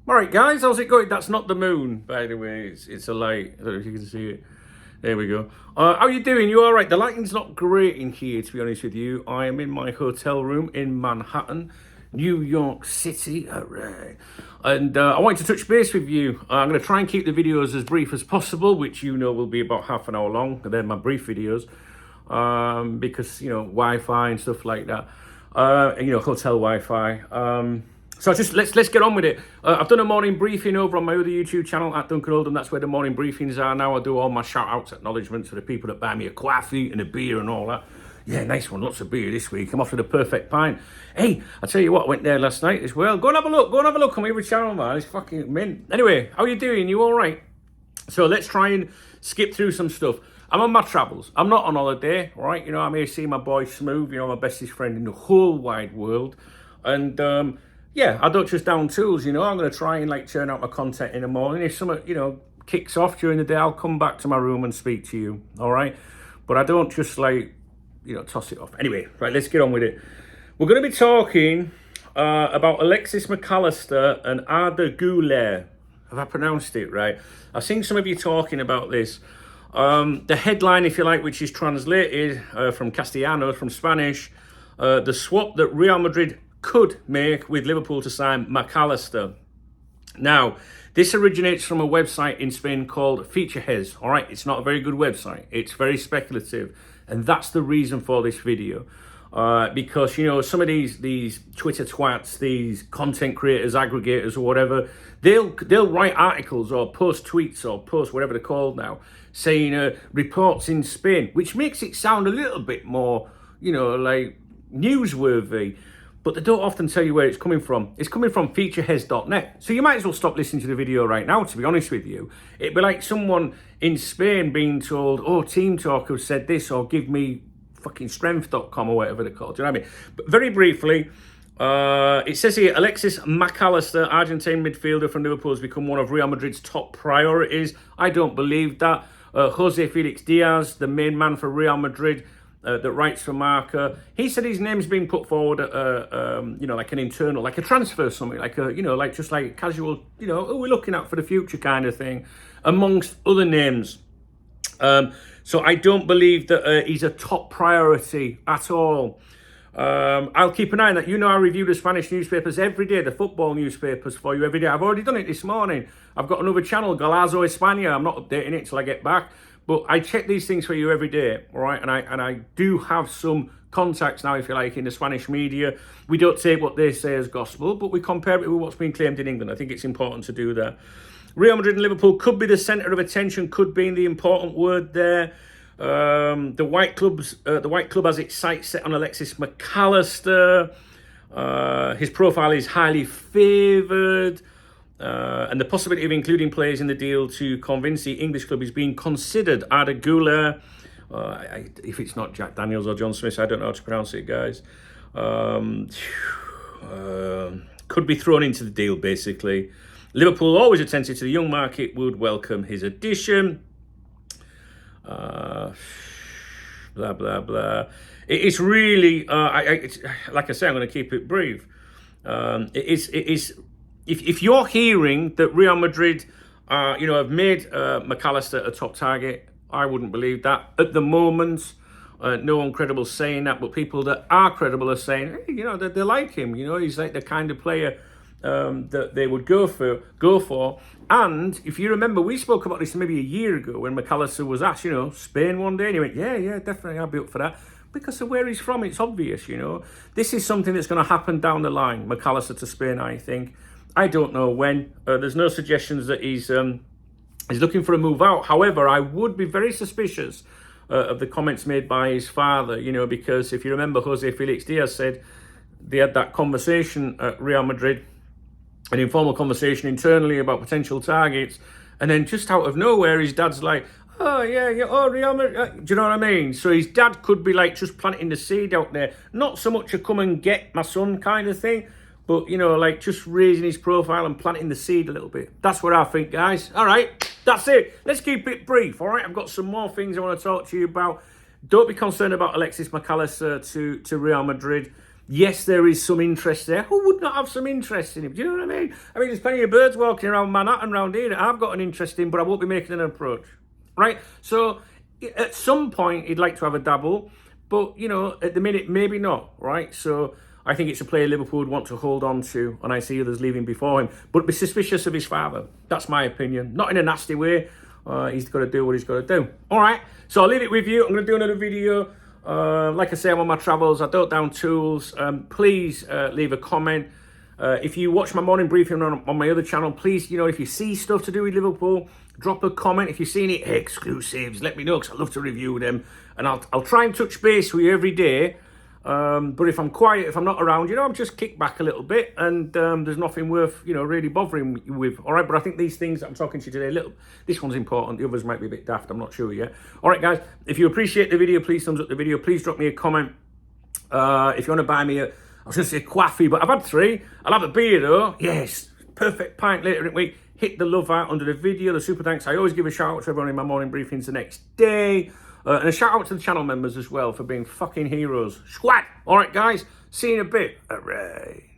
All right, guys, how's it going? That's not the moon, by the way. It's a light. I don't know if you can see it. There we go. How you doing? You all right? The lighting's not great in here, to be honest with you. I am in my hotel room in Manhattan, New York City. All right. And I wanted to touch base with you. I'm going to try and keep the videos as brief as possible, which you know will be about half an hour long. They're my brief videos because, Wi-Fi and stuff like that. Hotel Wi-Fi. So just let's get on with it. I've done a morning briefing over on my other YouTube channel at Duncan Oldham. That's where the morning briefings are now. I do all my shout outs, acknowledgements for the people that buy me a coffee and a beer and all that. Yeah, nice one. Lots of beer this week. I'm off to the perfect pint. Hey, I tell you what, I went there last night as well. Go and have a look. Go and have a look on my other channel, man. It's fucking mint. Anyway, how you doing? You all right? So let's try and skip through some stuff. I'm on my travels. I'm not on holiday, right? I'm here seeing my boy Smooth, my bestest friend in the whole wide world. And, yeah, I don't just down tools, I'm going to try and churn out my content in the morning. If something, kicks off during the day, I'll come back to my room and speak to you, all right? But I don't just toss it off. Anyway, right, let's get on with it. We're going to be talking about Alexis McAllister and Arda Güler. Have I pronounced it right? I've seen some of you talking about this. The headline, if you like, which is translated from Castellano, from Spanish, the swap that Real Madrid could make with Liverpool to sign McAllister. Now, this originates from a website in Spain called Featureheads. All right, it's not a very good website. It's very speculative, and that's the reason for this video. Because some of these Twitter twats, these content creators, aggregators, or whatever, they'll write articles or post tweets or post whatever they're called now, saying reports in Spain, which makes it sound a little bit more, newsworthy. But they don't often tell you where it's coming from. It's coming from featureheads.net. So you might as well stop listening to the video right now, to be honest with you. It'd be like someone in Spain being told, Team Talk has said this, or give me fucking strength.com or whatever they're called. Do you know what I mean? But very briefly, it says here, Alexis McAllister, Argentine midfielder from Liverpool, has become one of Real Madrid's top priorities. I don't believe that. Jose Felix Diaz, the main man for Real Madrid, that writes for Marca, he said his name's been put forward, like an internal, like a transfer, something like just like casual, who we're looking at for the future kind of thing, amongst other names. So I don't believe that he's a top priority at all. I'll keep an eye on that. I review the Spanish newspapers every day, the football newspapers for you every day. I've already done it this morning. I've got another channel, Golazo España. I'm not updating it till I get back. But I check these things for you every day, all right? And I do have some contacts now, if you like, in the Spanish media. We don't take what they say as gospel, but we compare it with what's been claimed in England. I think it's important to do that. Real Madrid and Liverpool could be the centre of attention, could be the important word there. The White Club has its sights set on Alexis McAllister. His profile is highly favoured. And the possibility of including players in the deal to convince the English club is being considered. Arda Güler, if it's not Jack Daniels or John Smith, I don't know how to pronounce it, guys. Could be thrown into the deal, basically. Liverpool, always attentive to the young market, would welcome his addition. Blah, blah, blah. It's really, like I say, I'm going to keep it brief. It is. If you're hearing that Real Madrid, have made McAllister a top target, I wouldn't believe that at the moment. No one credible saying that, but people that are credible are saying, hey, they like him. He's like the kind of player that they would go for. And if you remember, we spoke about this maybe a year ago when McAllister was asked, Spain one day, and he went, yeah, definitely, I'll be up for that. Because of where he's from, it's obvious, This is something that's going to happen down the line, McAllister to Spain, I think. I don't know when. There's no suggestions that he's looking for a move out. However, I would be very suspicious of the comments made by his father, because if you remember, Jose Felix Diaz said they had that conversation at Real Madrid, an informal conversation internally about potential targets, and then just out of nowhere, his dad's like, Real Madrid. Do you know what I mean? So his dad could be just planting the seed out there. Not so much a come and get my son kind of thing, but, just raising his profile and planting the seed a little bit. That's what I think, guys. All right, that's it. Let's keep it brief, all right? I've got some more things I want to talk to you about. Don't be concerned about Alexis McAllister to Real Madrid. Yes, there is some interest there. Who would not have some interest in him? Do you know what I mean? I mean, there's plenty of birds walking around Manhattan around here that I've got an interest in, but I won't be making an approach, right? So at some point, he'd like to have a dabble, but, you know, at the minute, maybe not, right? So I think it's a player Liverpool would want to hold on to, and I see others leaving before him, but be suspicious of his father. That's my opinion. Not in a nasty way. He's got to do what he's got to do. All right, so I'll leave it with you. I'm going to do another video. Like I say, I'm on my travels. I don't down tools. Please leave a comment. If you watch my morning briefing on my other channel, please, you know, if you see stuff to do with Liverpool, drop a comment. If you've seen it, exclusives, let me know, because I love to review them. And I'll try and touch base with you every day. But if I'm quiet, if I'm not around, you know, I'm just kick back a little bit, and there's nothing worth, you know, really bothering you with. All right, but I think these things that I'm talking to you today, this one's important. The others might be a bit daft. I'm not sure yet. All right, guys, if you appreciate the video, please thumbs up the video. Please drop me a comment. If you want to buy me I was going to say coffee, but I've had 3. I'll have a beer though. Yes, perfect pint later in the week. Hit the love out under the video, the super thanks. I always give a shout out to everyone in my morning briefings the next day. And a shout out to the channel members as well for being fucking heroes. Squad! All right, guys. See you in a bit. Hooray.